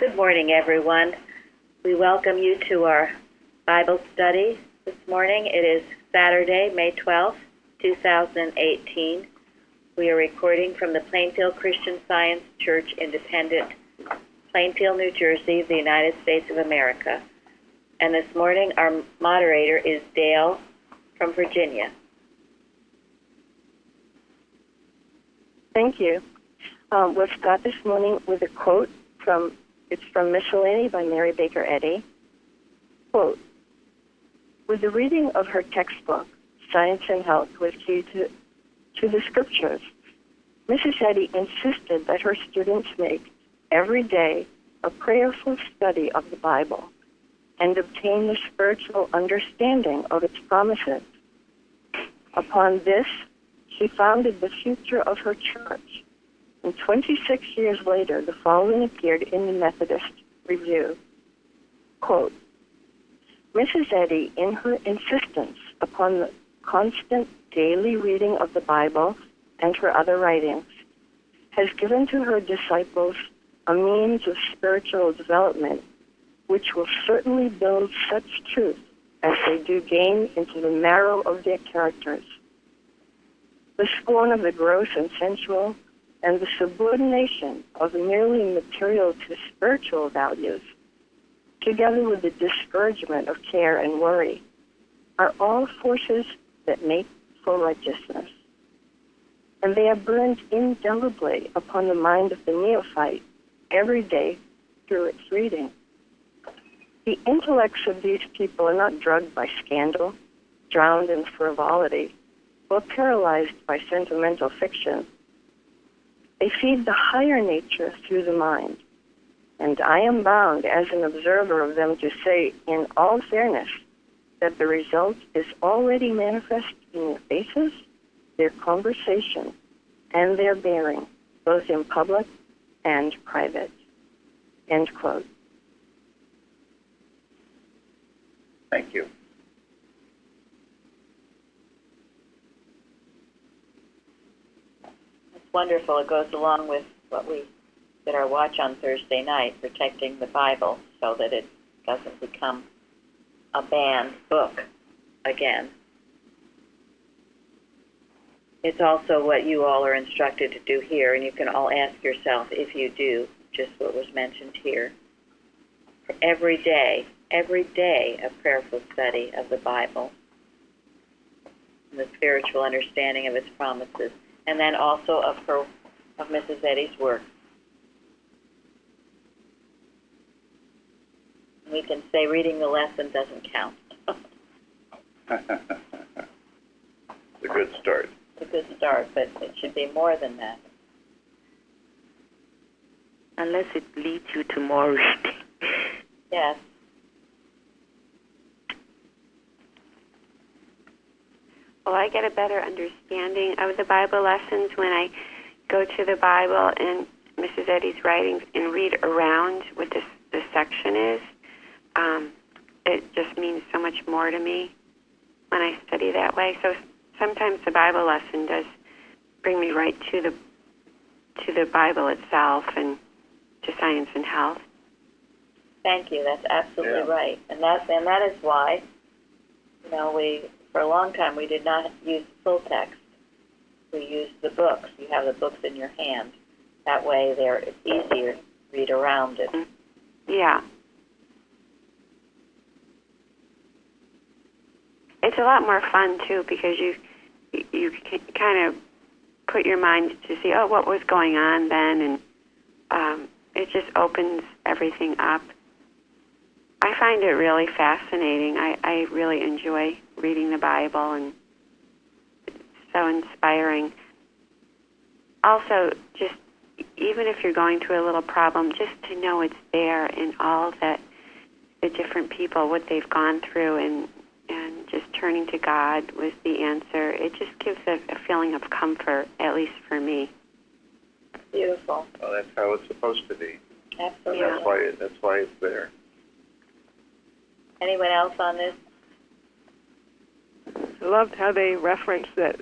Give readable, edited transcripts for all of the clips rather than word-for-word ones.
Good morning, everyone. We welcome you to our Bible study this morning. It is Saturday, May 12th, 2018. We are recording from the Plainfield Christian Science Church Independent, Plainfield, New Jersey, the United States of America. And this morning, our moderator is Dale from Virginia. Thank you. We'll start this morning with a quote from Miscellany by Mary Baker Eddy. Quote, with the reading of her textbook, Science and Health with Key to the Scriptures, Mrs. Eddy insisted that her students make every day a prayerful study of the Bible and obtain the spiritual understanding of its promises. Upon this, she founded the future of her church. And 26 years later, the following appeared in the Methodist Review. Quote, Mrs. Eddy, in her insistence upon the constant daily reading of the Bible and her other writings, has given to her disciples a means of spiritual development which will certainly build such truth as they do gain into the marrow of their characters. The scorn of the gross and sensual and the subordination of merely material to spiritual values, together with the discouragement of care and worry, are all forces that make for righteousness. And they are burned indelibly upon the mind of the neophyte every day through its reading. The intellects of these people are not drugged by scandal, drowned in frivolity, or paralyzed by sentimental fiction. They feed the higher nature through the mind. And I am bound, as an observer of them, to say, in all fairness, that the result is already manifest in their faces, their conversation, and their bearing, both in public and private. End quote. Thank you. Wonderful. It goes along with what we did our watch on Thursday night, protecting the Bible so that it doesn't become a banned book again. It's also what you all are instructed to do here, and you can all ask yourself if you do just what was mentioned here. For every day, a prayerful study of the Bible and the spiritual understanding of its promises. And then also of Mrs. Eddy's work. We can say reading the lesson doesn't count. It's a good start. It's a good start, but it should be more than that. Unless it leads you to more reading. Yes. Well, I get a better understanding of the Bible lessons when I go to the Bible and Mrs. Eddy's writings and read around what this section is. It just means so much more to me when I study that way. So sometimes the Bible lesson does bring me right to the Bible itself and to Science and Health. Thank you. That's absolutely right. And that is why, for a long time, we did not use full text. We used the books. You have the books in your hand. That way, it's easier to read around it. Yeah. It's a lot more fun, too, because you can kind of put your mind to see, what was going on then, and it just opens everything up. I find it really fascinating. I really enjoy reading the Bible, and it's so inspiring. Also, just even if you're going through a little problem, just to know it's there in all that the different people, what they've gone through, and just turning to God was the answer. It just gives a feeling of comfort, at least for me. Beautiful. Well, that's how it's supposed to be. Absolutely. And that's why it's there. Anyone else on this? I loved how they referenced that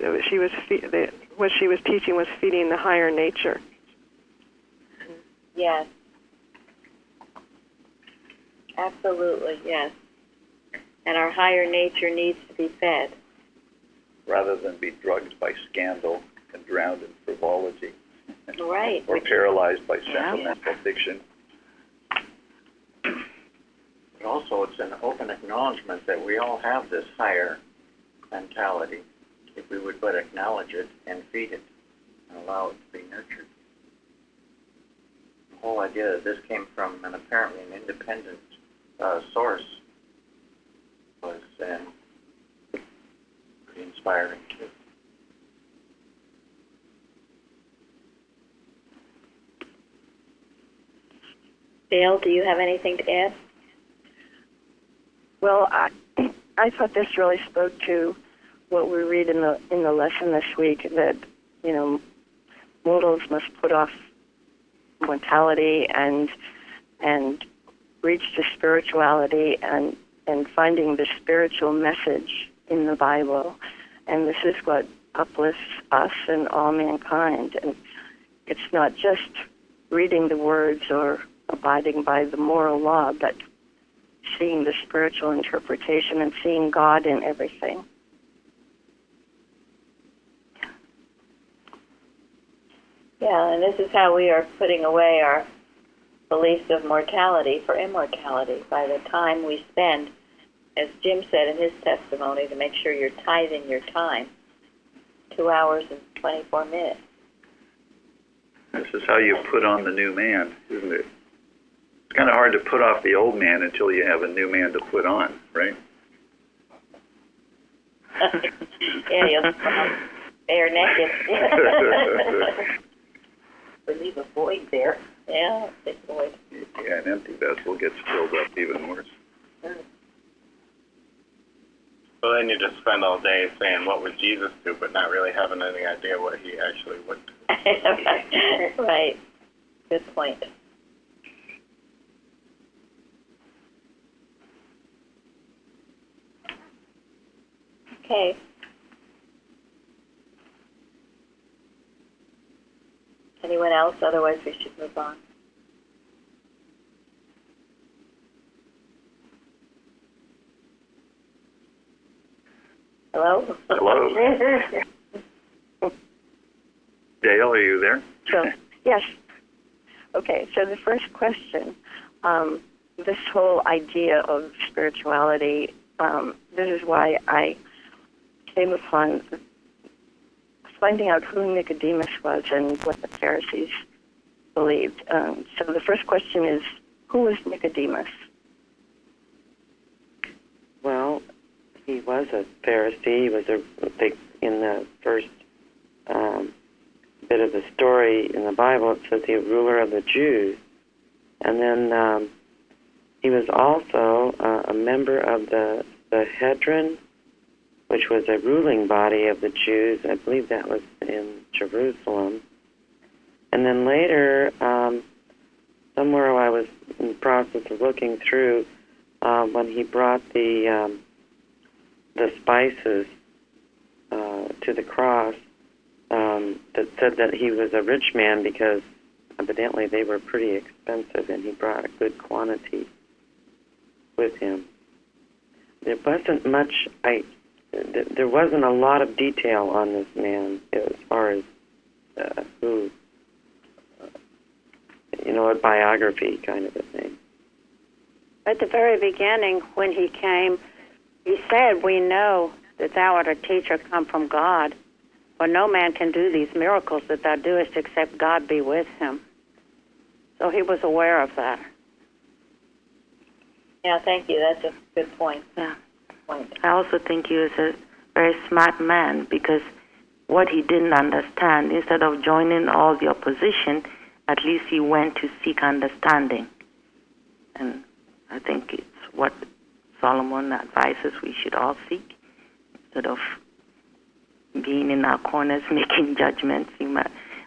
what she was teaching was feeding the higher nature. Yes. Absolutely, yes. And our higher nature needs to be fed. rather than be drugged by scandal and drowned in frivolity. Right. Or paralyzed by sentimental fiction. But also, it's an open acknowledgement that we all have this higher mentality, if we would but acknowledge it and feed it and allow it to be nurtured. The whole idea that this came from apparently an independent source was pretty inspiring too. Dale, do you have anything to add? Well, I thought this really spoke to what we read in the lesson this week, that, you know, mortals must put off mortality and reach to spirituality and finding the spiritual message in the Bible. And this is what uplifts us and all mankind. And it's not just reading the words or abiding by the moral law, but seeing the spiritual interpretation and seeing God in everything. Yeah, and this is how we are putting away our beliefs of mortality for immortality by the time we spend, as Jim said in his testimony, to make sure you're tithing your time, 2 hours and 24 minutes. This is how you put on the new man, isn't it? It's kind of hard to put off the old man until you have a new man to put on, right? Yeah, you'll bare naked. We leave a void there. Yeah, big void. Yeah, an empty vessel gets filled up even worse. So then you just spend all day saying, what would Jesus do, but not really having any idea what he actually would do. Right. Good point. Okay. Anyone else? Otherwise, we should move on. Hello? Hello? Dale, are you there? So, yes. Okay, so the first question, this whole idea of spirituality, this is why I came upon finding out who Nicodemus was and what the Pharisees believed. So the first question is, who was Nicodemus? Well, he was a Pharisee. He was a big, in the first bit of the story in the Bible, it says he was ruler of the Jews. And then he was also a member of the Hedron, which was a ruling body of the Jews. I believe that was in Jerusalem. And then later, somewhere I was in the process of looking through, when he brought the spices to the cross, that said that he was a rich man because evidently they were pretty expensive, and he brought a good quantity with him. There wasn't much. There wasn't a lot of detail on this man as far as who, a biography kind of a thing. At the very beginning, when he came, he said, "We know that thou art a teacher come from God, for no man can do these miracles that thou doest except God be with him." So he was aware of that. Yeah, thank you. That's a good point. Yeah. Point. I also think he was a very smart man, because what he didn't understand, instead of joining all the opposition, at least he went to seek understanding. And I think it's what Solomon advises we should all seek. Instead of being in our corners making judgments,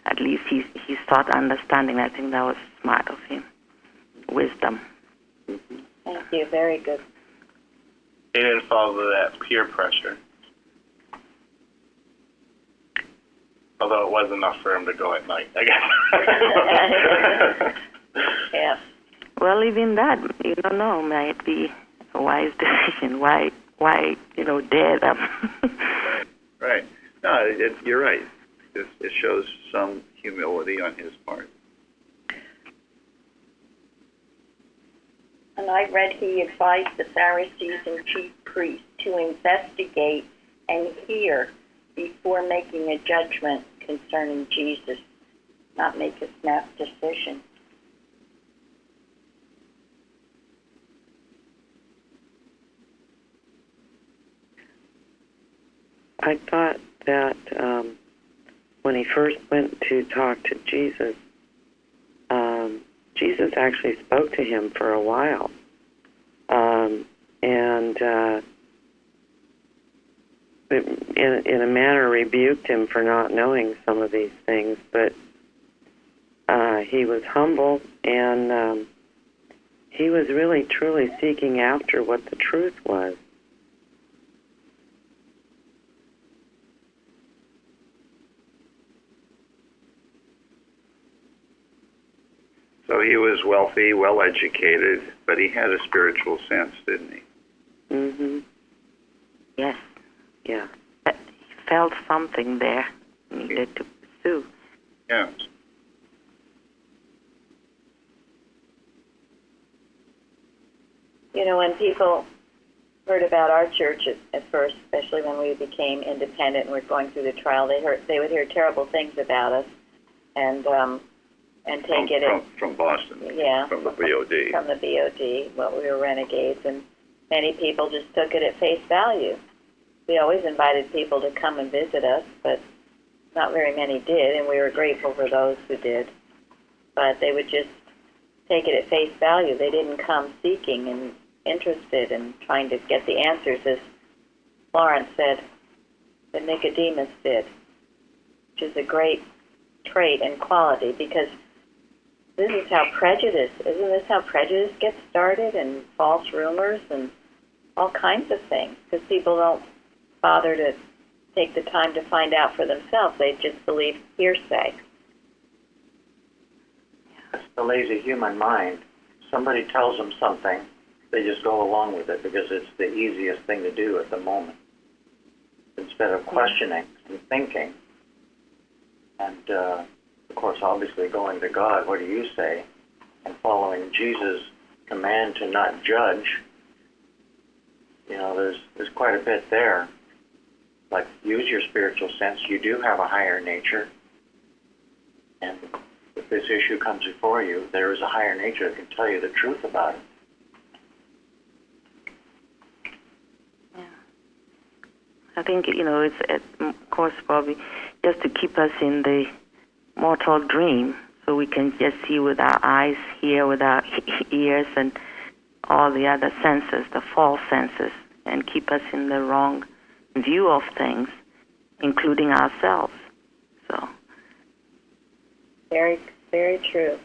at least he sought understanding. I think that was smart of him. Wisdom. Thank you. Very good. He didn't follow that peer pressure. Although it was enough for him to go at night, I guess. Yeah. Well, even that, you don't know, might be a wise decision. Why, dare them? Right. No, you're right. It shows some humility on his part. And I read he advised the Pharisees and chief priests to investigate and hear before making a judgment concerning Jesus, not make a snap decision. I thought that when he first went to talk to Jesus, Jesus actually spoke to him for a while, and in a manner rebuked him for not knowing some of these things. But he was humble, and he was really truly seeking after what the truth was. So he was wealthy, well-educated, but he had a spiritual sense, didn't he? Mm-hmm. Yes. Yeah. He felt something there needed to pursue. Yeah. You know, when people heard about our church at first, especially when we became independent and were going through the trial, they would hear terrible things about us, and take it from Boston. Yeah, from the BOD. From the BOD, well, we were renegades, and many people just took it at face value. We always invited people to come and visit us, but not very many did, and we were grateful for those who did. But they would just take it at face value. They didn't come seeking and interested in trying to get the answers, as Florence said, that Nicodemus did, which is a great trait and quality, because isn't this how prejudice gets started, and false rumors and all kinds of things, because people don't bother to take the time to find out for themselves. They just believe hearsay. It's the lazy human mind. Somebody tells them something, they just go along with it because it's the easiest thing to do at the moment, instead of questioning and thinking. And, of course, obviously going to God, what do you say? And following Jesus' command to not judge. You know, there's quite a bit there. Like, use your spiritual sense. You do have a higher nature. And if this issue comes before you, there is a higher nature that can tell you the truth about it. I think, it's, of course, probably just to keep us in the mortal dream, so we can just see with our eyes, hear with our ears, and all the other senses, the false senses, and keep us in the wrong view of things, including ourselves. So, very, very true.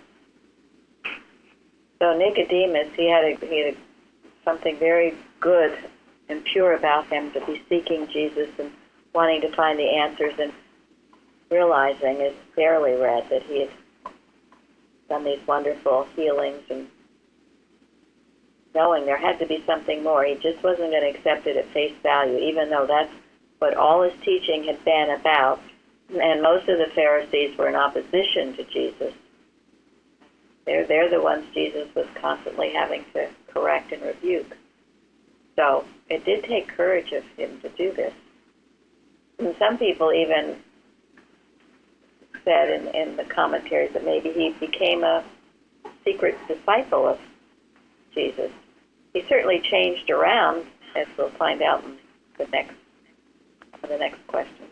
So Nicodemus, he had something very good and pure about him, to be seeking Jesus and wanting to find the answers, and realizing, as Fairley read, that he had done these wonderful healings, and knowing there had to be something more. He just wasn't going to accept it at face value, even though that's what all his teaching had been about. And most of the Pharisees were in opposition to Jesus. They're the ones Jesus was constantly having to correct and rebuke. So it did take courage of him to do this. And some people even said in the commentaries that maybe he became a secret disciple of Jesus. He certainly changed around, as we'll find out in the next question.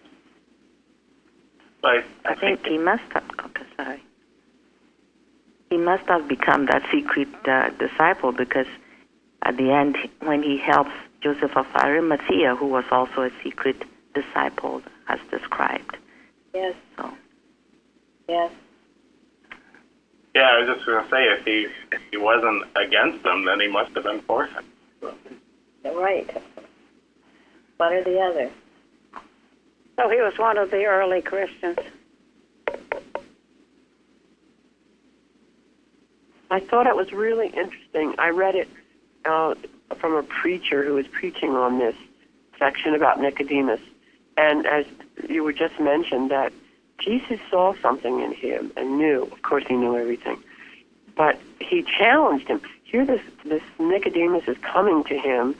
I think he must have. Okay, sorry. He must have become that secret disciple, because at the end, when he helps Joseph of Arimathea, who was also a secret disciple, as described. Yes. So. Yes. Yeah, I was just going to say, if he wasn't against them, then he must have been for him. So. Right. One or the other. So he was one of the early Christians. I thought it was really interesting. I read it from a preacher who was preaching on this section about Nicodemus. And as you were just mentioned, that Jesus saw something in him and knew. Of course, he knew everything. But he challenged him. Here this Nicodemus is coming to him,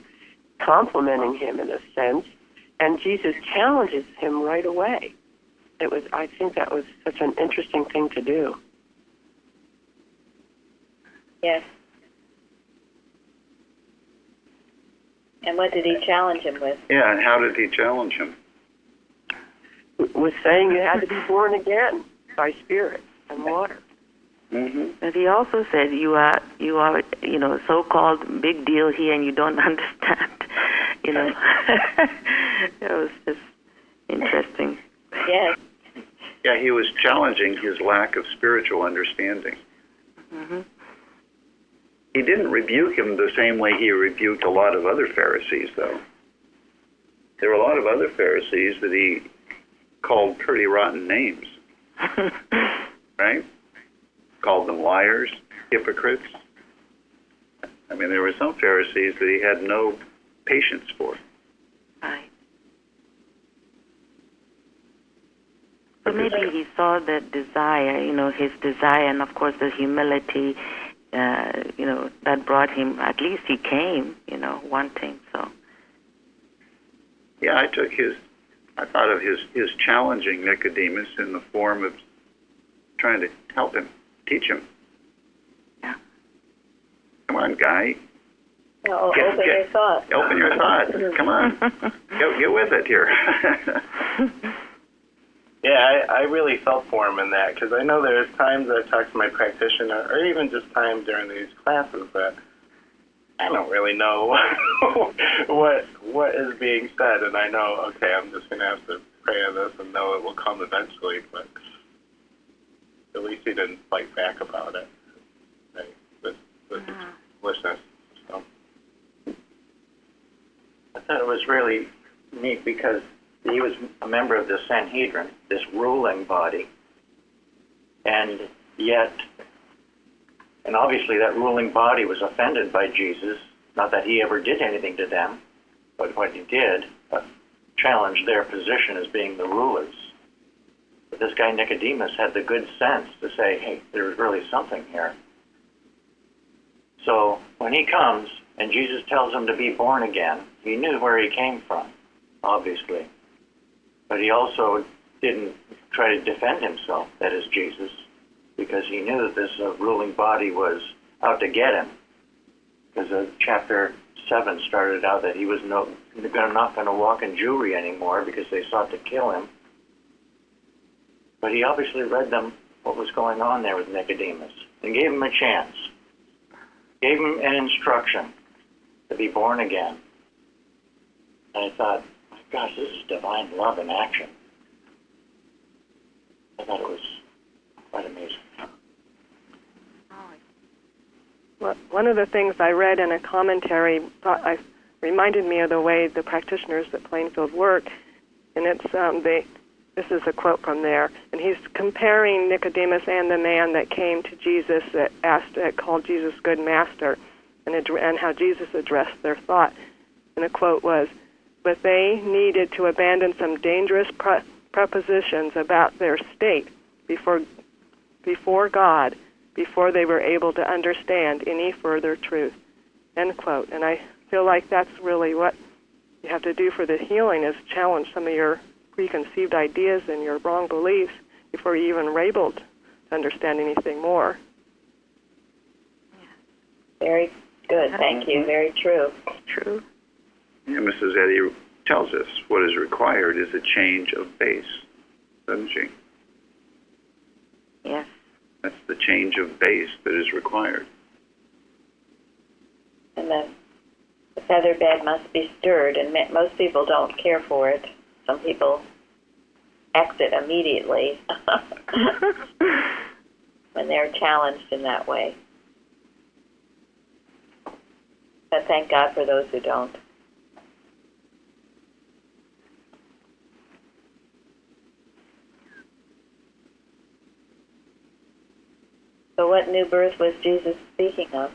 complimenting him in a sense, and Jesus challenges him right away. I think that was such an interesting thing to do. Yes. And what did he challenge him with? Yeah, and how did he challenge him? Was saying you had to be born again by spirit and water. Mm-hmm. But he also said you are, so-called big deal here, and you don't understand. That was just interesting. Yes. Yeah, he was challenging his lack of spiritual understanding. Mm-hmm. He didn't rebuke him the same way he rebuked a lot of other Pharisees, though. There were a lot of other Pharisees that he called pretty rotten names, right? Called them liars, hypocrites. I mean, there were some Pharisees that he had no patience for. Right. So maybe he saw that desire, his desire, and of course the humility, that brought him, at least he came, wanting, so. Yeah, I thought of his challenging Nicodemus in the form of trying to help him, teach him. Yeah. Come on, guy. Open your thoughts. Open your thoughts. Come on. Get with it here. Yeah, I really felt for him in that, because I know there's times I talk to my practitioner, or even just time during these classes, that I don't really know what is being said, and I know, okay, I'm just going to have to pray on this and know it will come eventually, but at least he didn't fight back about it. Right? With foolishness. So. I thought it was really neat because he was a member of the Sanhedrin, this ruling body, and obviously that ruling body was offended by Jesus. Not that he ever did anything to them, but what he did challenged their position as being the rulers. But this guy Nicodemus had the good sense to say, hey, there's really something here. So when he comes and Jesus tells him to be born again, he knew where he came from, obviously. But he also didn't try to defend himself, that is Jesus, because he knew that this ruling body was out to get him. Because chapter 7 started out that he was not going to walk in Jewry anymore because they sought to kill him. But he obviously read them what was going on there with Nicodemus and gave him a chance. Gave him an instruction to be born again. And I thought, my gosh, this is divine love in action. I thought it was quite amazing. Well, one of the things I read in a commentary reminded me of the way the practitioners at Plainfield work, and it's this is a quote from there, and he's comparing Nicodemus and the man that came to Jesus that called Jesus good master, and how Jesus addressed their thought. And the quote was, "But they needed to abandon some dangerous prepositions about their state before God, before they were able to understand any further truth." End quote. And I feel like that's really what you have to do for the healing, is challenge some of your preconceived ideas and your wrong beliefs before you even are able to understand anything more. Very good. Thank you. Very true. True. Yeah, Mrs. Eddy tells us what is required is a change of base, doesn't she? Yes. That's the change of base that is required. And the feather bed must be stirred, and most people don't care for it. Some people exit immediately when they're challenged in that way. But thank God for those who don't. So what what new birth was Jesus speaking of?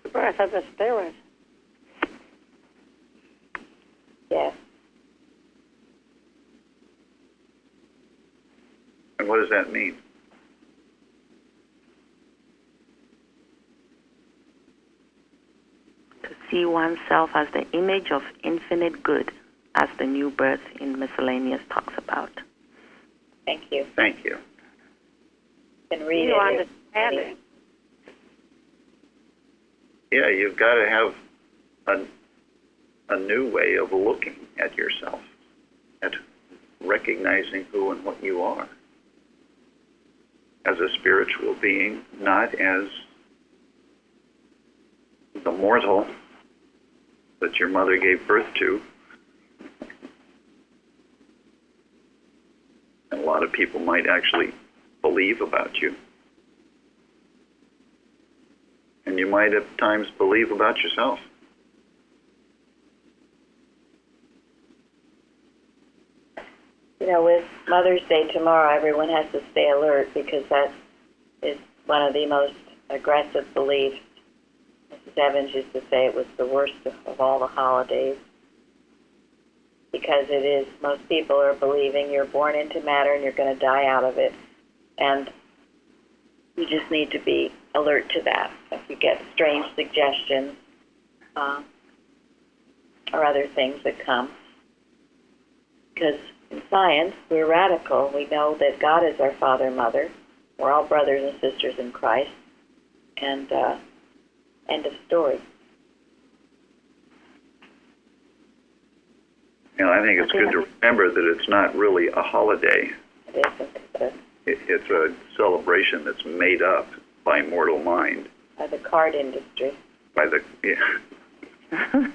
The birth of the Spirit. Yes. And what does that mean? To see oneself as the image of infinite good, as the new birth in Miscellaneous talks about. Thank you. Thank you. You can read You it. understand it. Yeah, you've got to have a new way of looking at yourself, at recognizing who and what you are as a spiritual being, not as the mortal that your mother gave birth to. And a lot of people might actually believe about you. And you might at times believe about yourself. You know, with Mother's Day tomorrow, everyone has to stay alert because that is one of the most aggressive beliefs. Mrs. Evans used to say it was the worst of all the holidays because it is, most people are believing you're born into matter and you're going to die out of it. And you just need to be alert to that. If you get strange suggestions or other things that come. Because in science, we're radical. We know that God is our father and mother. We're all brothers and sisters in Christ. And end of story. You know, I think it's good to remember that it's not really a holiday. It isn't. It's a celebration that's made up by mortal mind. By the card industry. By the And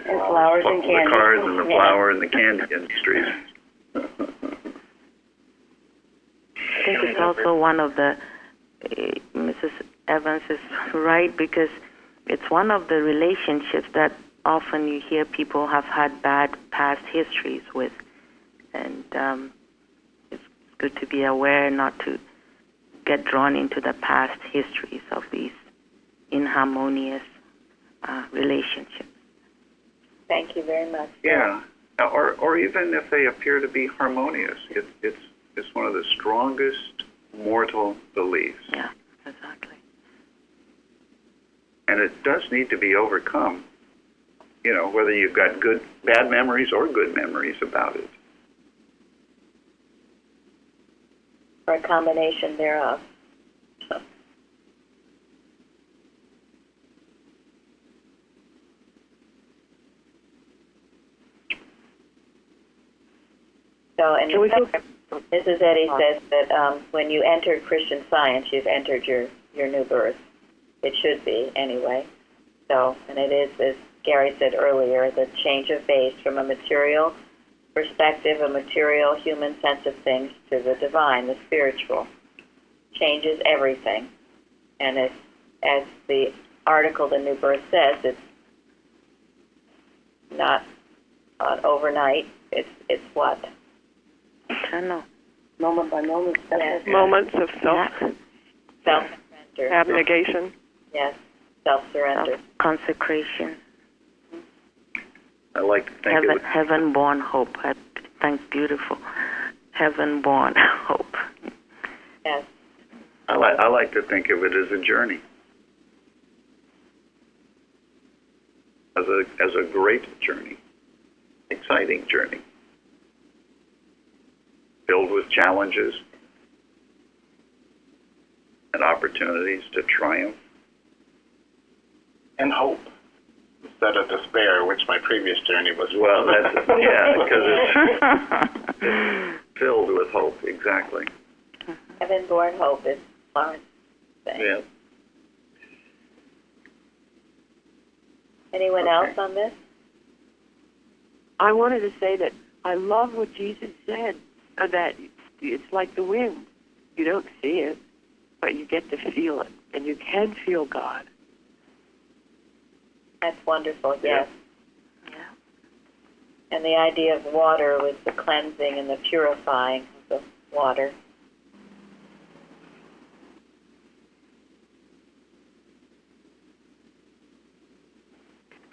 flowers and candy. The cards and the flower and the candy industries. I think it's also one of the, Mrs. Evans is right, because it's one of the relationships that often you hear people have had bad past histories with. And it's good to be aware not to get drawn into the past histories of these inharmonious relationships. Thank you very much. Yeah, or even if they appear to be harmonious, it's one of the strongest mortal beliefs. Yeah, exactly. And it does need to be overcome. You know, whether you've got bad memories or good memories about it. Or a combination thereof. So, and Mrs. Eddy says that when you enter Christian Science, you've entered your new birth. It should be, anyway. So, and it is, as Gary said earlier, the change of base from a material perspective, a material human sense of things, to the divine, the spiritual. Changes everything. And it's, as the article, The New Birth, says, it's not overnight. It's what? Eternal. Moment by moment. Yes. Moments of Self-surrender. abnegation. Yes, self-surrender. Consecration. I like to think of it. Heaven-born hope. I think beautiful. Heaven-born hope. Yes. I like to think of it as a journey, as a great journey, exciting journey, filled with challenges and opportunities to triumph. And hope instead of despair, which my previous journey was. Well, that's because it's filled with hope. Exactly. Heaven-born hope is Florence saying. Yeah. Anyone else on this? I wanted to say that I love what Jesus said, that it's like the wind. You don't see it, but you get to feel it, and you can feel God. That's wonderful, yes. Yeah. And the idea of water was the cleansing and the purifying of the water.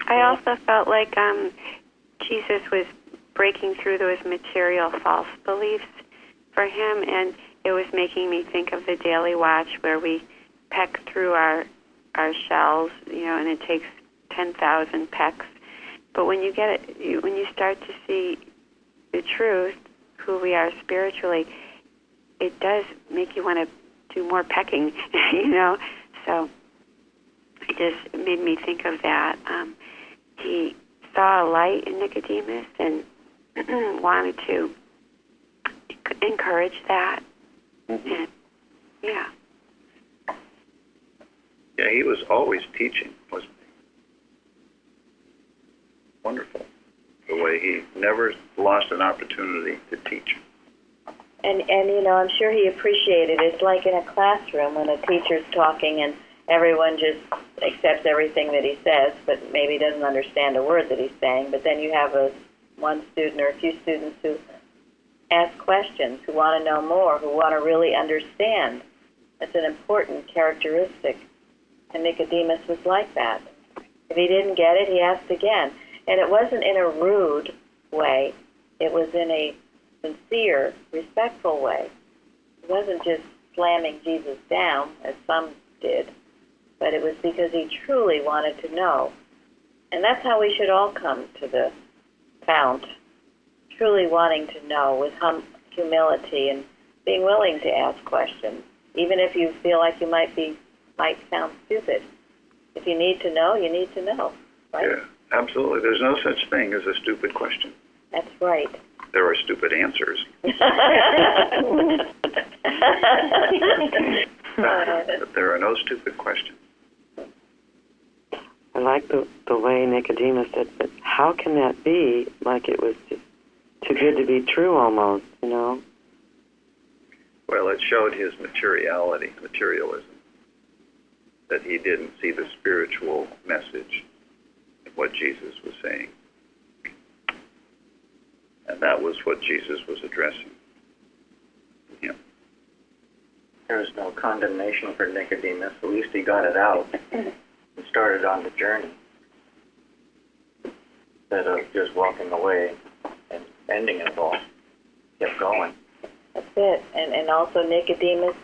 I also felt like Jesus was breaking through those material false beliefs for him, and it was making me think of the daily watch where we peck through our shells, and it takes 10,000 pecks. But when you get it, when you start to see the truth, who we are spiritually, it does make you want to do more pecking, So it just made me think of that. He saw a light in Nicodemus and wanted to encourage that. Mm-hmm. And, yeah. Yeah, he was always teaching, wasn't he? Wonderful. The way he never lost an opportunity to teach. And I'm sure he appreciated it. It's like in a classroom when a teacher's talking and everyone just accepts everything that he says, but maybe doesn't understand a word that he's saying. But then you have one student or a few students who ask questions, who want to know more, who want to really understand. That's an important characteristic. And Nicodemus was like that. If he didn't get it, he asked again. And it wasn't in a rude way. It was in a sincere, respectful way. It wasn't just slamming Jesus down, as some did, but it was because he truly wanted to know. And that's how we should all come to the fount, truly wanting to know with humility and being willing to ask questions, even if you feel like you might sound stupid. If you need to know, you need to know, right? Yeah, absolutely. There's no such thing as a stupid question. That's right. There are stupid answers. But there are no stupid questions. I like the way Nicodemus said, but how can that be? Like it was just too good to be true almost, Well, it showed his materialism, that he didn't see the spiritual message of what Jesus was saying. And that was what Jesus was addressing. Yeah. There was no condemnation for Nicodemus. At least he got it out and started on the journey instead of just walking away and ending it all. Kept going. That's it. And also Nicodemus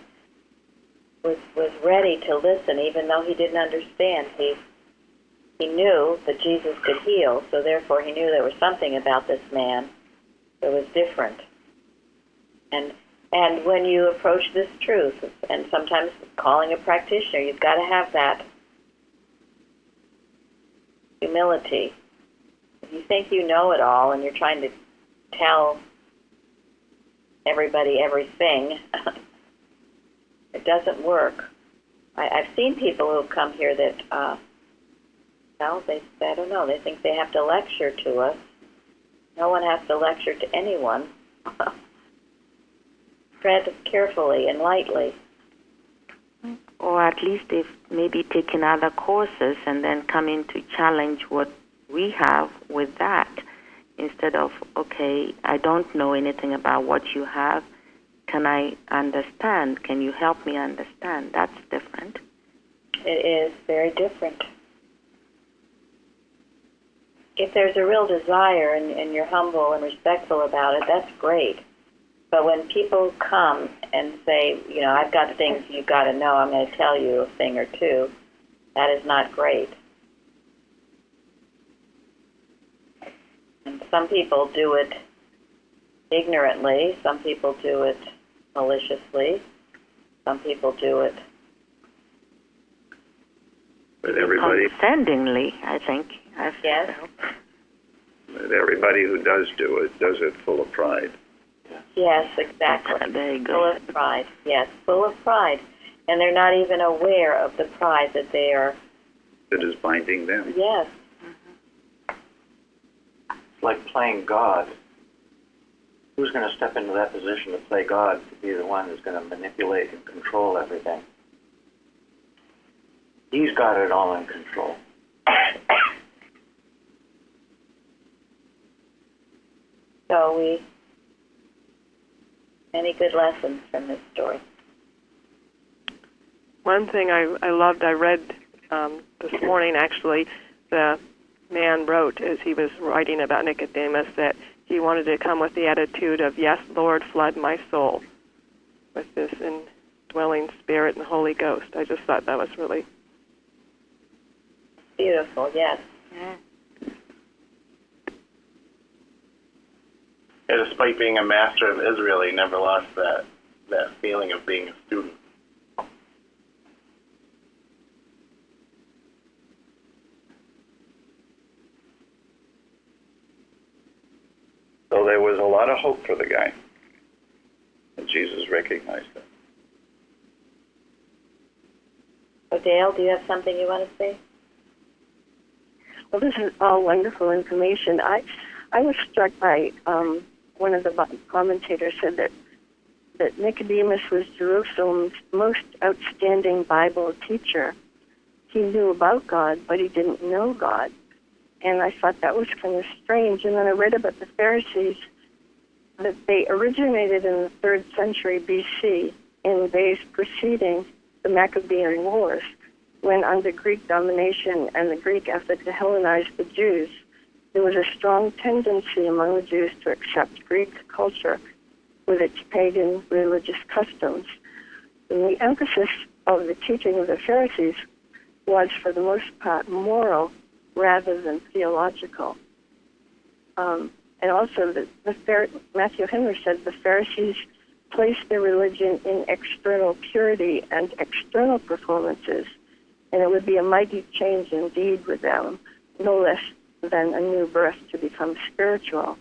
was ready to listen, even though he didn't understand. He knew that Jesus could heal, so therefore he knew there was something about this man that was different. And when you approach this truth, and sometimes calling a practitioner, you've got to have that humility. If you think you know it all and you're trying to tell everybody everything, it doesn't work. I've seen people who have come here that, I don't know, they think they have to lecture to us. No one has to lecture to anyone. Tread carefully and lightly. Or at least they've maybe taken other courses and then come in to challenge what we have with that. Instead of, okay, I don't know anything about what you have. Can I understand? Can you help me understand? That's different. It is very different. If there's a real desire and you're humble and respectful about it, that's great. But when people come and say, I've got things you've got to know, I'm going to tell you a thing or two, that is not great. And some people do it ignorantly. Some people do it maliciously. Some people do it. But everybody, condescendingly, I think. Yes. but everybody who does do it does it full of pride. Yes, exactly. There you go. Full of pride. Yes, full of pride. And they're not even aware of the pride that they are. That is binding them. Yes. It's like playing God. Who's going to step into that position to play God, to be the one who's going to manipulate and control everything? He's got it all in control. So any good lessons from this story? One thing I loved, I read this morning actually, the man wrote as he was writing about Nicodemus that he wanted to come with the attitude of, yes, Lord, flood my soul with this indwelling Spirit and the Holy Ghost. I just thought that was really beautiful, yes. Yeah. Yeah, despite being a master of Israel, he never lost that feeling of being a student. So there was a lot of hope for the guy. And Jesus recognized that. So Dale, do you have something you want to say? Well, this is all wonderful information. I was struck by one of the commentators said that Nicodemus was Jerusalem's most outstanding Bible teacher. He knew about God, but he didn't know God. And I thought that was kind of strange. And then I read about the Pharisees, that they originated in the 3rd century BC, in days preceding the Maccabean Wars, when under Greek domination and the Greek effort to Hellenize the Jews, there was a strong tendency among the Jews to accept Greek culture with its pagan religious customs. And the emphasis of the teaching of the Pharisees was, for the most part, moral rather than theological. And also, Matthew Henry said the Pharisees placed their religion in external purity and external performances, and it would be a mighty change indeed with them, no less than a new birth to become spiritual.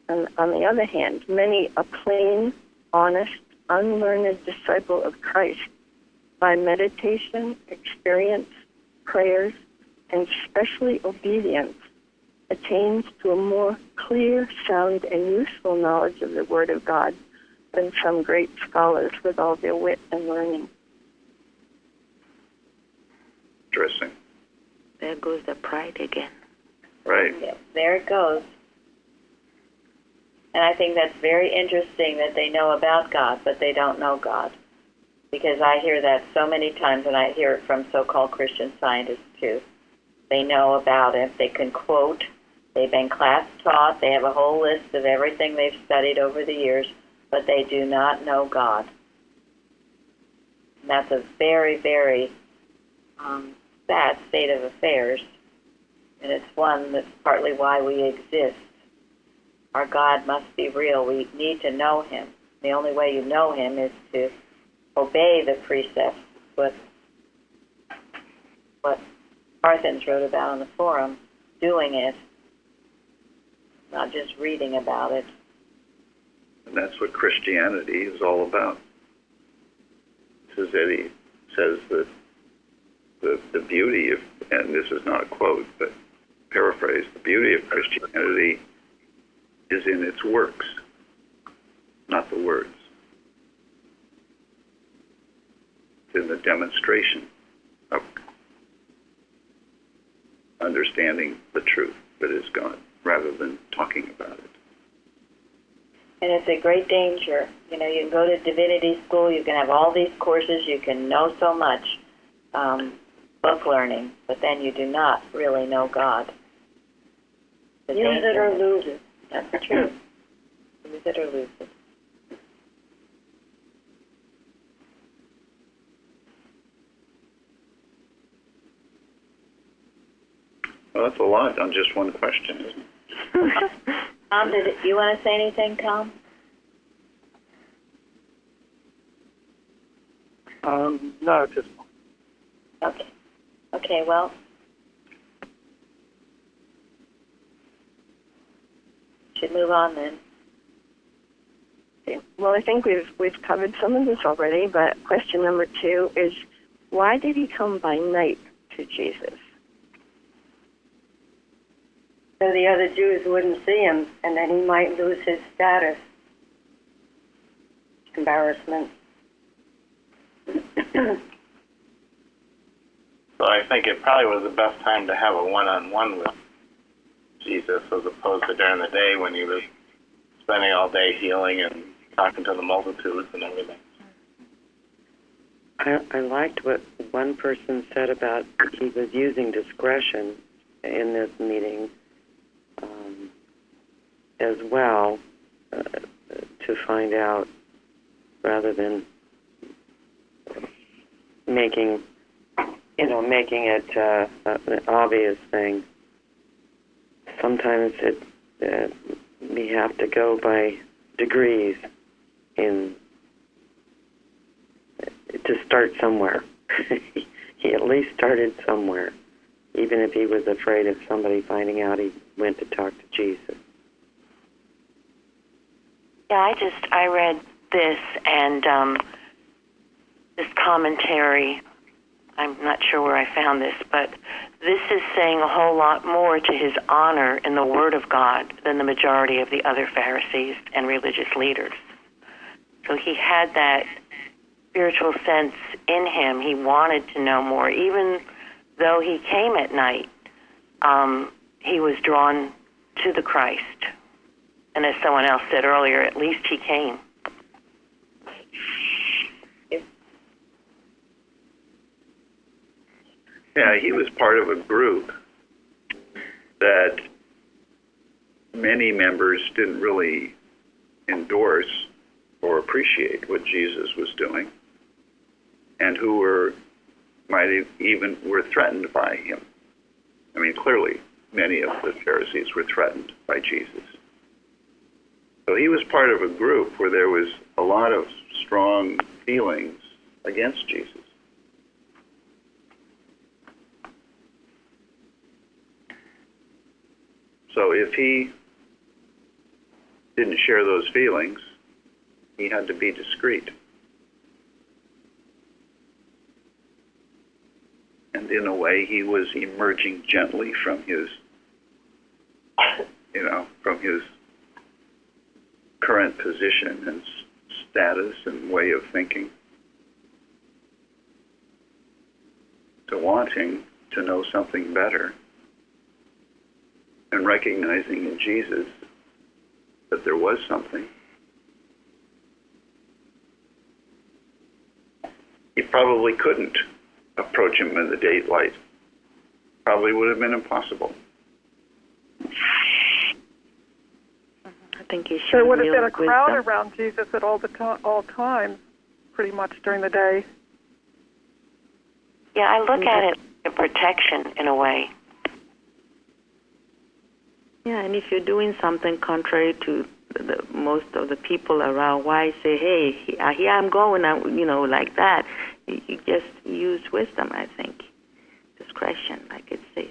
And on the other hand, many a plain, honest, unlearned disciple of Christ, by meditation, experience, prayers, and especially obedience, attains to a more clear, sound, and useful knowledge of the Word of God than some great scholars with all their wit and learning. Interesting. There goes the pride again. Right. Yes, there it goes. And I think that's very interesting that they know about God, but they don't know God. Because I hear that so many times, and I hear it from so-called Christian scientists too. They know about it. They can quote. They've been class taught. They have a whole list of everything they've studied over the years, but they do not know God. And that's a very, very sad state of affairs. And it's one that's partly why we exist. Our God must be real. We need to know Him. The only way you know Him is to obey the precepts, what Arthens wrote about in the forum, doing it, not just reading about it. And that's what Christianity is all about. Says Eddie says that the beauty of, and this is not a quote, but paraphrase, the beauty of Christianity is in its works, not the words. It's in the demonstration of understanding the truth that is God, rather than talking about it. And it's a great danger. You know, you can go to divinity school, you can have all these courses, you can know so much book learning, but then you do not really know God. Use it or lose it. That's true. Use it or lose it. Well, that's a lot on just one question, isn't it? Tom, you want to say anything, Tom? No, at this point. Okay. Okay, well, should move on then. Okay. Well, I think we've covered some of this already, but question number 2 is, why did he come by night to Jesus? So the other Jews wouldn't see him, and then he might lose his status. Embarrassment. So I think it probably was the best time to have a one-on-one with Jesus as opposed to during the day when he was spending all day healing and talking to the multitudes and everything. I liked what one person said about he was using discretion in this meeting as well to find out rather than making it an obvious thing. Sometimes we have to go by degrees to start somewhere. He at least started somewhere, even if he was afraid of somebody finding out he went to talk to Jesus. Yeah, I read this and this commentary. I'm not sure where I found this, but this is saying a whole lot more to his honor in the Word of God than the majority of the other Pharisees and religious leaders. So he had that spiritual sense in him. He wanted to know more. Even though he came at night, he was drawn to the Christ. And as someone else said earlier, at least he came. Yeah, he was part of a group that many members didn't really endorse or appreciate what Jesus was doing, and who were threatened by him. I mean, clearly, many of the Pharisees were threatened by Jesus. So he was part of a group where there was a lot of strong feelings against Jesus. So if he didn't share those feelings, he had to be discreet. And in a way, he was emerging gently from his, from his current position and status and way of thinking, to wanting to know something better and recognizing in Jesus that there was something. He probably couldn't approach him in the daylight. Probably would have been impossible. I think he There would have been a wisdom. crowd around Jesus at all times, pretty much during the day. Yeah, I look at it as a protection in a way. Yeah, and if you're doing something contrary to most of the people around, why say, hey, here I'm going, like that? You just use wisdom, I think. Discretion, like it says.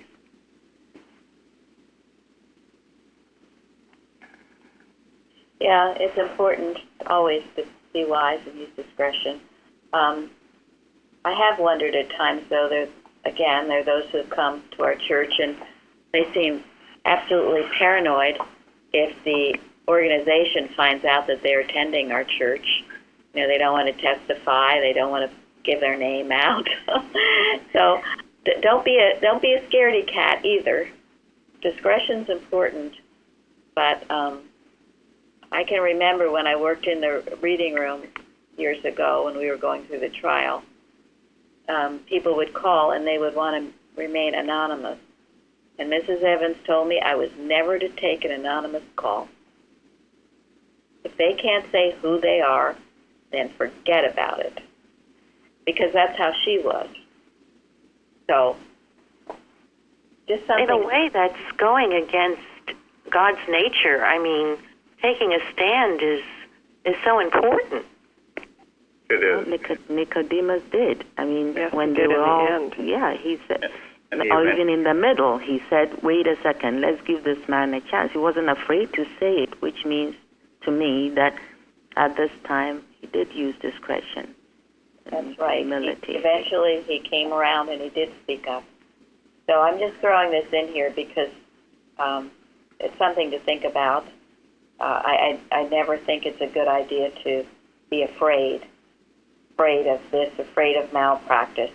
Yeah, it's important always to be wise and use discretion. I have wondered at times, though, there are those who come to our church and they seem absolutely paranoid if the organization finds out that they're attending our church. They don't want to testify. They don't want to give their name out. So don't be a scaredy cat either. Discretion's important, but I can remember when I worked in the reading room years ago when we were going through the trial. People would call and they would want to remain anonymous. And Mrs. Evans told me I was never to take an anonymous call. If they can't say who they are, then forget about it. Because that's how she was. So, just something. In a way, that's going against God's nature. I mean, taking a stand is so important. It is. Nicodemus did. I mean, yes, when they were all, he said, or even in the middle, he said, wait a second, let's give this man a chance. He wasn't afraid to say it, which means to me that at this time he did use discretion. That's right. Humility. Eventually he came around and he did speak up. So I'm just throwing this in here because it's something to think about. I never think it's a good idea to be afraid of this, afraid of malpractice.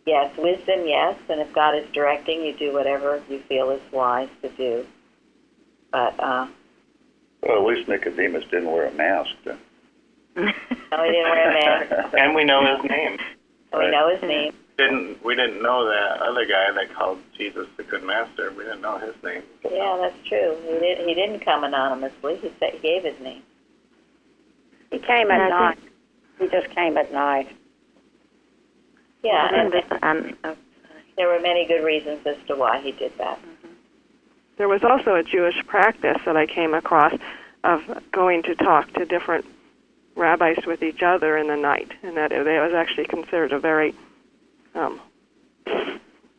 Yes, wisdom, yes, and if God is directing, you do whatever you feel is wise to do. But, Well, at least Nicodemus didn't wear a mask. no, he didn't wear a mask. And we know his name. We know his name. We didn't know that other guy that called Jesus the Good Master. We didn't know his name. Yeah, that's true. He didn't come anonymously. He gave his name. He came at night. He just came at night. Yeah, and there were many good reasons as to why he did that. There was also a Jewish practice that I came across of going to talk to different rabbis with each other in the night, and that it was actually considered a very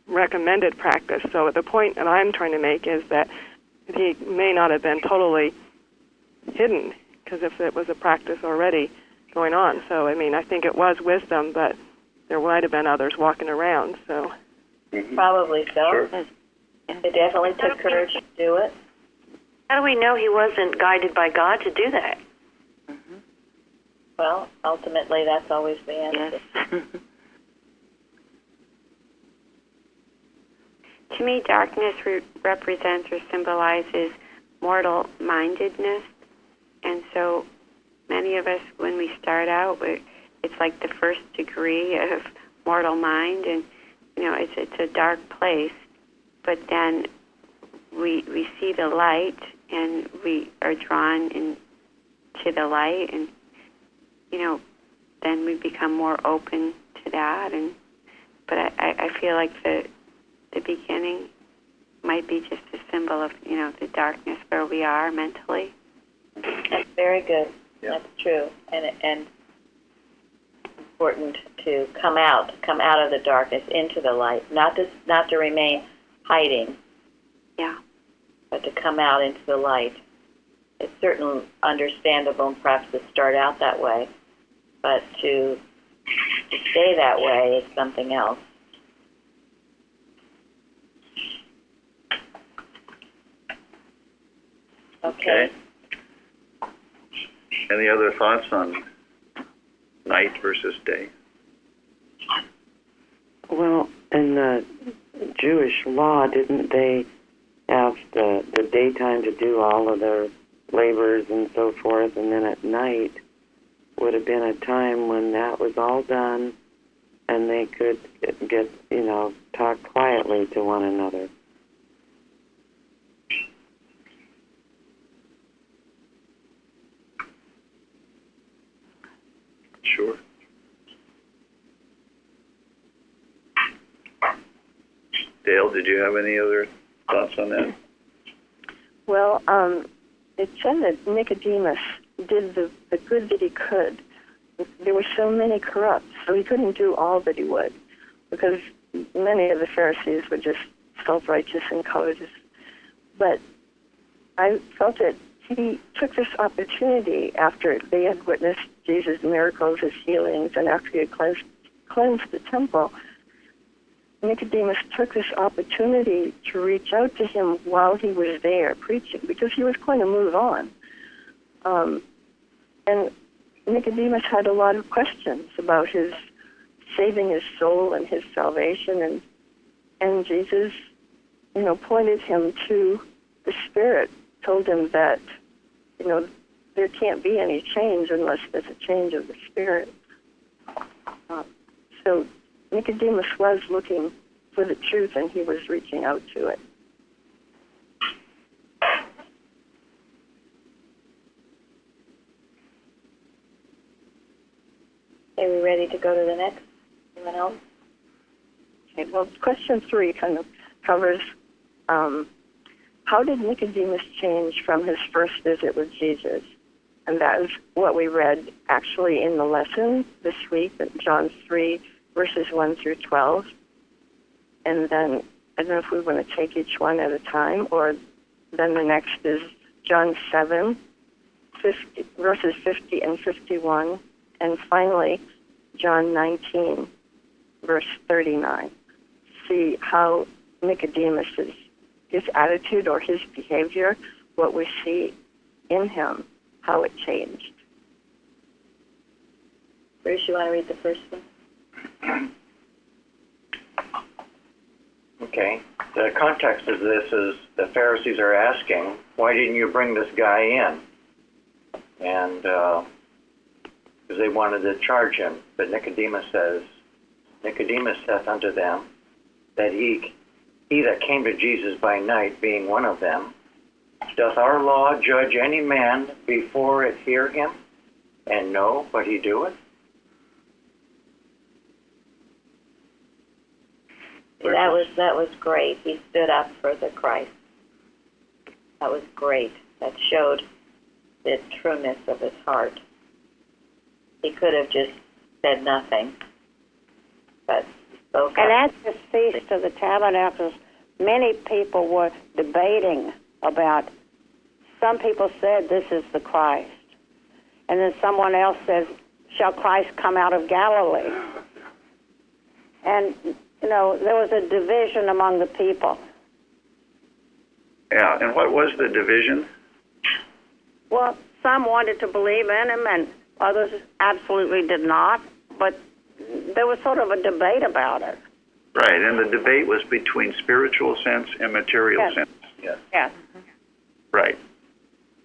recommended practice. So the point that I'm trying to make is that he may not have been totally hidden, because if it was a practice already going on. So, I mean, I think it was wisdom, but there might have been others walking around. So Probably so. Sure. It definitely took courage to do it. How do we know he wasn't guided by God to do that? Well, ultimately, that's always the answer. yes. To me, darkness represents or symbolizes mortal mindedness. And so many of us, when we start out, it's like the first degree of mortal mind, and it's a dark place. But then we see the light, and we are drawn into the light, and then we become more open to that. But I feel like the beginning might be just a symbol of the darkness where we are mentally. That's very good. Yeah. That's true, and important to come out of the darkness into the light, not to remain hiding. Yeah. But to come out into the light. It's certainly understandable, and perhaps to start out that way, but to stay that way is something else. Okay. Any other thoughts on night versus day? Well, in the Jewish law, didn't they have the daytime to do all of their labors and so forth, and then at night would have been a time when that was all done and they could get talk quietly to one another. Sure. Dale, did you have any other thoughts on that? Well, it said that Nicodemus did the good that he could. There were so many corrupts, so he couldn't do all that he would, because many of the Pharisees were just self-righteous and covetous. But I felt that he took this opportunity after they had witnessed Jesus' miracles, his healings, and after he had cleansed the temple. Nicodemus took this opportunity to reach out to him while he was there preaching, because he was going to move on. And Nicodemus had a lot of questions about his saving his soul and his salvation, and Jesus, pointed him to the Spirit, told him that, there can't be any change unless there's a change of the Spirit. So Nicodemus was looking for the truth, and he was reaching out to it. Are we ready to go to the next? Anyone else? Okay, well, question 3 kind of covers how did Nicodemus change from his first visit with Jesus? And that is what we read actually in the lesson this week, John 3, verses 1 through 12. And then, I don't know if we want to take each one at a time, or then the next is John 7, verses 50 and 51. And finally, John 19, verse 39. See how Nicodemus, his attitude or his behavior, what we see in him, how it changed. Bruce, you want to read the first one? Okay? The context of this is the Pharisees are asking, why didn't you bring this guy in? And because they wanted to charge him. But Nicodemus says, Nicodemus saith unto them, that he that came to Jesus by night, being one of them, doth our law judge any man before it hear him, and know what he doeth? That was great. He stood up for the Christ. That was great. That showed the trueness of his heart. He could have just said nothing, but spoke up. And at the Feast of the Tabernacles, many people were debating about, some people said this is the Christ. And then someone else says, shall Christ come out of Galilee? And, you know, there was a division among the people. Yeah, and what was the division? Well, some wanted to believe in him and others absolutely did not. But there was sort of a debate about it. Right, and the debate was between spiritual sense and material sense. Yes. Yes. Right.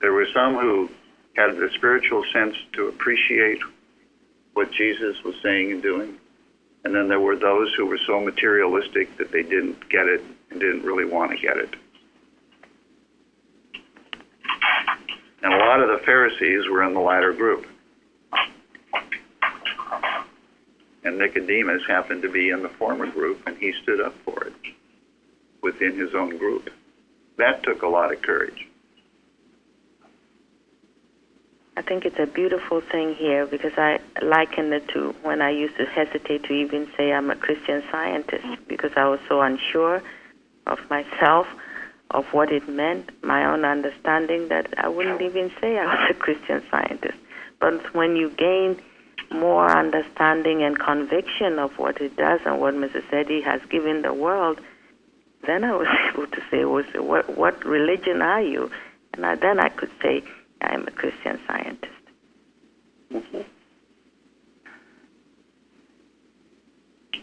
There were some who had the spiritual sense to appreciate what Jesus was saying and doing. And then there were those who were so materialistic that they didn't get it and didn't really want to get it. And a lot of the Pharisees were in the latter group. And Nicodemus happened to be in the former group, and he stood up for it within his own group. That took a lot of courage. I think it's a beautiful thing here because I liken it to when I used to hesitate to even say I'm a Christian Scientist because I was so unsure of myself, of what it meant, my own understanding, that I wouldn't even say I was a Christian Scientist. But when you gain more understanding and conviction of what it does and what Mrs. Eddy has given the world, then I was able to say, what religion are you? And then I could say, I'm a Christian Scientist. Mm-hmm.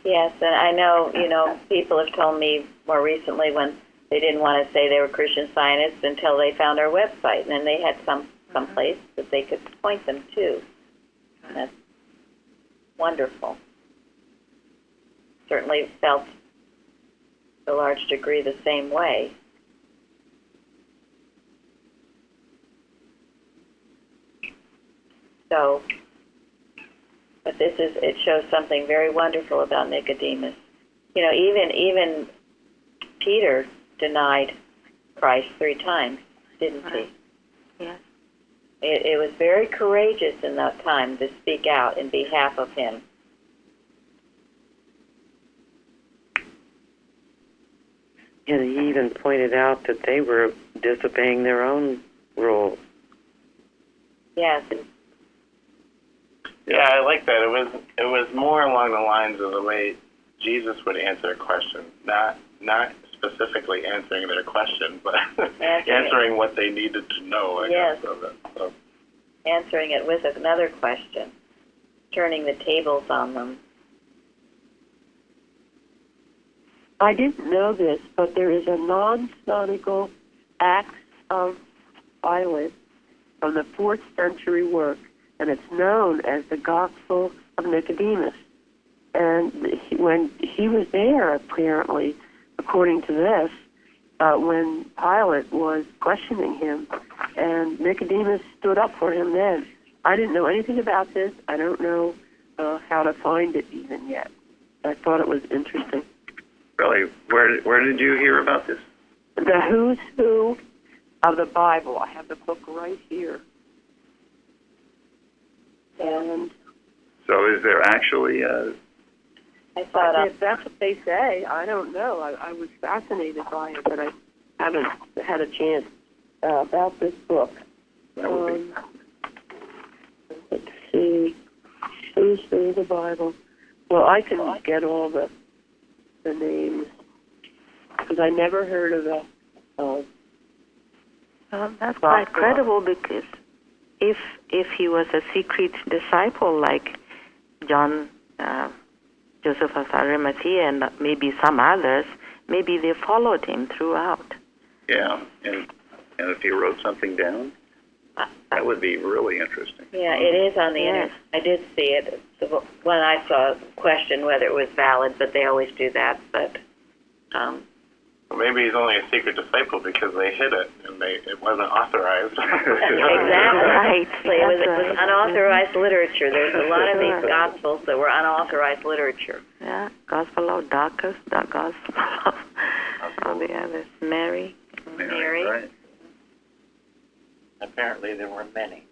Yes, and I know, people have told me more recently when they didn't want to say they were Christian Scientists until they found our website, and then they had some place that they could point them to. And that's wonderful. Certainly felt to a large degree the same way. So, but it shows something very wonderful about Nicodemus. You know, even Peter denied Christ 3 times, didn't he? Yes. It was very courageous in that time to speak out in behalf of him. And he even pointed out that they were disobeying their own rules. Yes. Yeah, I like that. It was more along the lines of the way Jesus would answer a question, not specifically answering their question, but answering what they needed to know. I guess. So. Answering it with another question, turning the tables on them. I didn't know this, but there is a non-canonical Acts of Pilate from the 4th century work, and it's known as the Gospel of Nicodemus. And when he was there, apparently, according to this, when Pilate was questioning him, and Nicodemus stood up for him then. I didn't know anything about this. I don't know how to find it even yet. I thought it was interesting. Really? Where did you hear about this? The who's who of the Bible. I have the book right here. And so is there actually if that's what they say, I don't know. I was fascinated by it, but I haven't had a chance about this book. Let's see. Who's through the Bible? Well, I can get all the names because I never heard of the. That's quite credible because if he was a secret disciple like John, Joseph of Arimathea, and maybe some others, maybe they followed him throughout. Yeah, and if he wrote something down, that would be really interesting. Yeah, it is on the internet. I did see it. The one I saw questioned whether it was valid, but they always do that. But Well, maybe he's only a secret disciple because they hid it and it wasn't authorized. exactly. Right. It was unauthorized literature. There's a lot of these gospels that were unauthorized literature. Yeah, Gospel of Darkness, the Gospel of all the others. Mary. Right. Apparently there were many.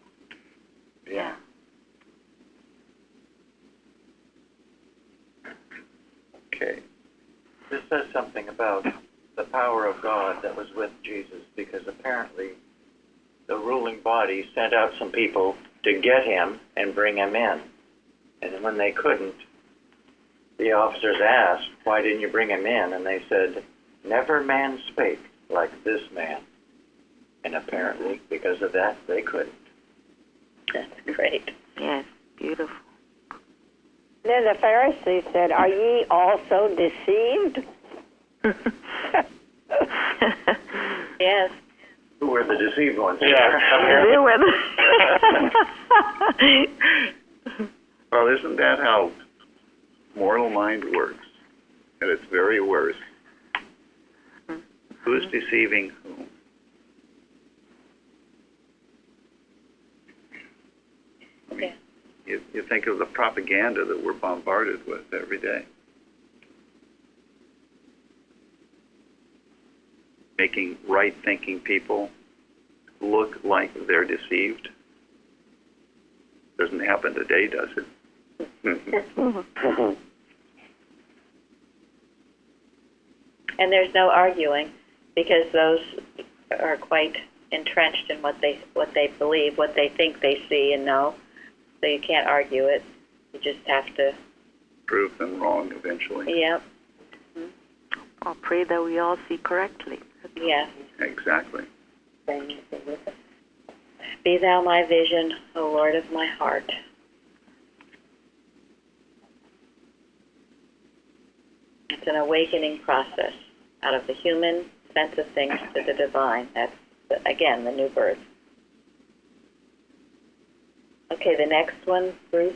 Yeah. Okay. This says something about the power of God that was with Jesus, because apparently the ruling body sent out some people to get him and bring him in. And when they couldn't, the officers asked, "Why didn't you bring him in?" And they said, "Never man spake like this man." And apparently, because of that, they couldn't. That's great. Yes, beautiful. Then the Pharisees said, "Are ye also deceived?" Yes. Who were the deceived ones? Yeah. They were Well, isn't that how mortal mind works? At its very worst. Who's deceiving whom? I mean, you think of the propaganda that we're bombarded with every day. Making right-thinking people look like they're deceived. Doesn't happen today, does it? And there's no arguing, because those are quite entrenched in what they believe, what they think they see and know. So you can't argue it. You just have to Prove them wrong eventually. Yep. I'll pray that we all see correctly. Yes. Exactly. Be thou my vision, O Lord of my heart. It's an awakening process out of the human sense of things to the divine. That's, again, the new birth. Okay, the next one, Bruce.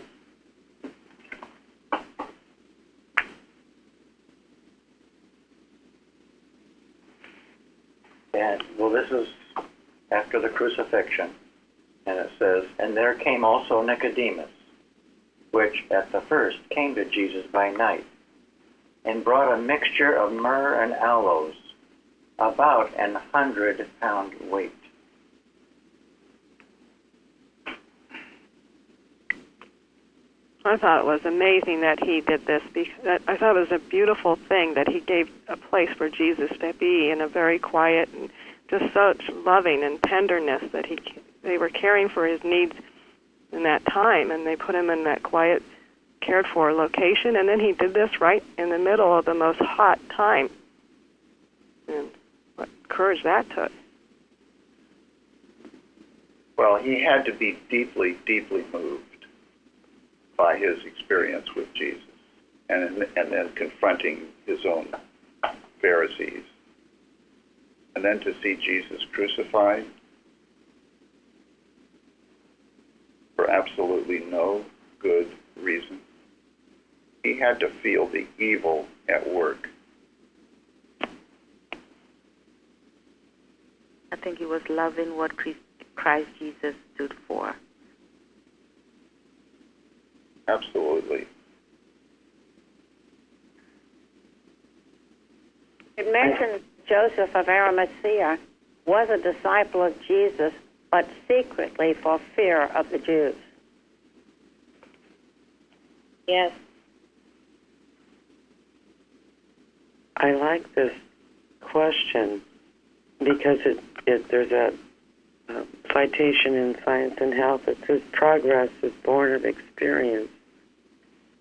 And, well, this is after the crucifixion. And it says, "And there came also Nicodemus, which at the first came to Jesus by night, and brought a mixture of myrrh and aloes, about 100 pound weight." I thought it was amazing that he did this. Because I thought it was a beautiful thing that he gave a place for Jesus to be in a very quiet and just such loving and tenderness that they were caring for his needs in that time, and they put him in that quiet, cared-for location, and then he did this right in the middle of the most hot time. And what courage that took. Well, he had to be deeply, deeply moved by his experience with Jesus, and then confronting his own Pharisees. And then to see Jesus crucified for absolutely no good reason. He had to feel the evil at work. I think he was loving what Christ Jesus stood for. Absolutely. It mentions Joseph of Arimathea was a disciple of Jesus, but secretly for fear of the Jews. Yes. I like this question because there's a citation in Science and Health that says progress is born of experience.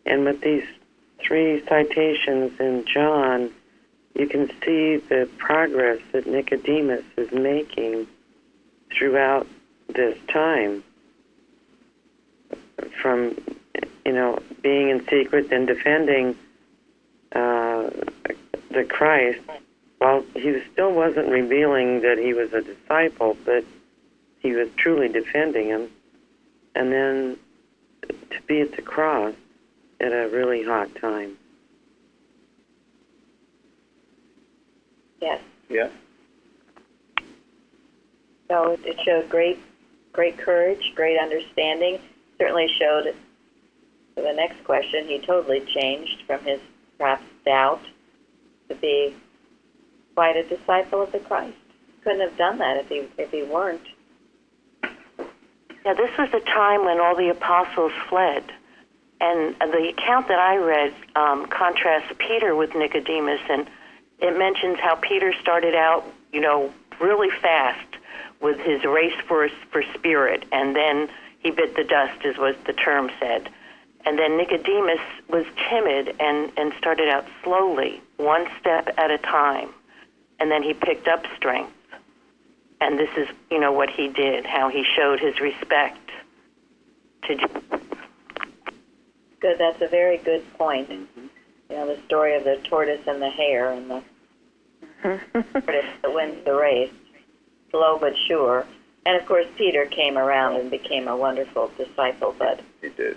And with these 3 citations in John, you can see the progress that Nicodemus is making throughout this time, from being in secret and defending the to Christ, well, he still wasn't revealing that he was a disciple, but he was truly defending him. And then to be at the cross at a really hot time. Yes. Yeah. So it showed great courage, great understanding. Certainly showed, for the next question, he totally changed from his perhaps doubt to be quite a disciple of the Christ. Couldn't have done that if he weren't. Yeah, this was the time when all the apostles fled. And the account that I read contrasts Peter with Nicodemus, and it mentions how Peter started out, really fast with his race for spirit, and then he bit the dust, is what the term said. And then Nicodemus was timid and started out slowly, one step at a time, and then he picked up strength. And this is, what he did, how he showed his respect to Jesus. Good, that's a very good point. The story of the tortoise and the hare, and the tortoise that wins the race, slow but sure. And of course, Peter came around and became a wonderful disciple. But he did.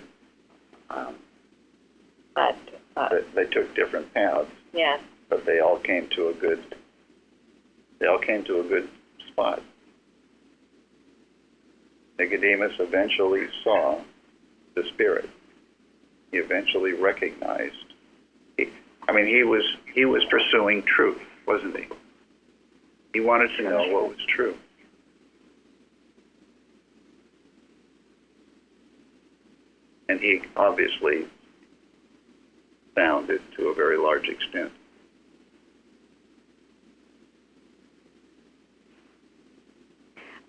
But they took different paths. Yes. But they all came to a good. They all came to a good spot. Nicodemus eventually saw the Spirit. He eventually recognized. He was pursuing truth, wasn't he? He wanted to know what was true. And he obviously found it to a very large extent.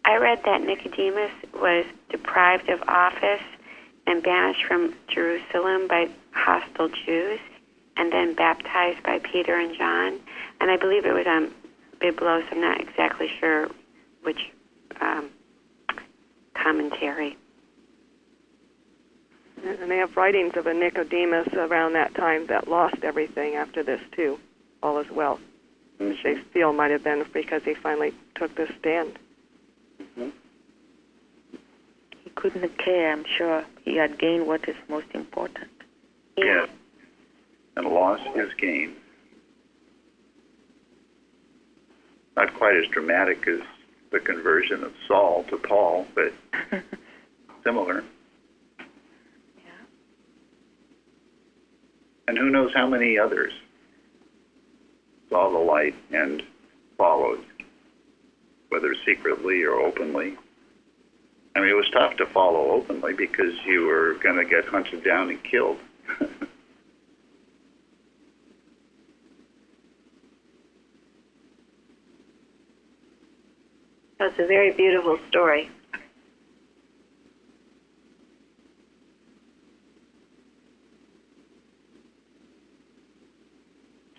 I read that Nicodemus was deprived of office and banished from Jerusalem by hostile Jews, and then baptized by Peter and John. And I believe it was on Biblos. I'm not exactly sure which commentary. And they have writings of a Nicodemus around that time that lost everything after this, too, all as well. Which they feel might have been because he finally took this stand. He couldn't care, I'm sure. He had gained what is most important. Yes. And loss is gain. Not quite as dramatic as the conversion of Saul to Paul, but similar. Yeah. And who knows how many others saw the light and followed, whether secretly or openly. It was tough to follow openly because you were going to get hunted down and killed. That's a very beautiful story.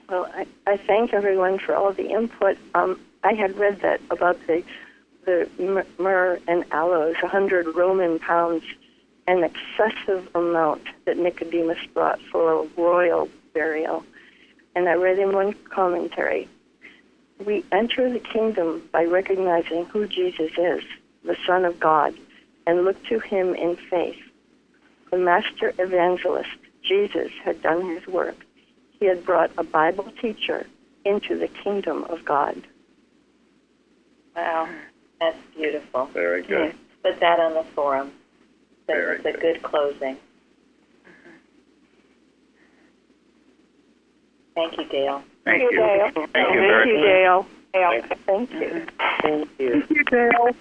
Well, I thank everyone for all the input. I had read that about the myrrh and aloes, 100 Roman pounds, an excessive amount that Nicodemus brought for a royal burial. And I read in one commentary, we enter the kingdom by recognizing who Jesus is, the Son of God, and look to him in faith. The master evangelist, Jesus, had done his work. He had brought a Bible teacher into the kingdom of God. Wow, that's beautiful. Very good. Yes. Put that on the forum. Very That's a good closing. Thank you, Dale. Thank you. Dale. Thank you very much. Dale. Thank you. Thank you. Thank you, Dale.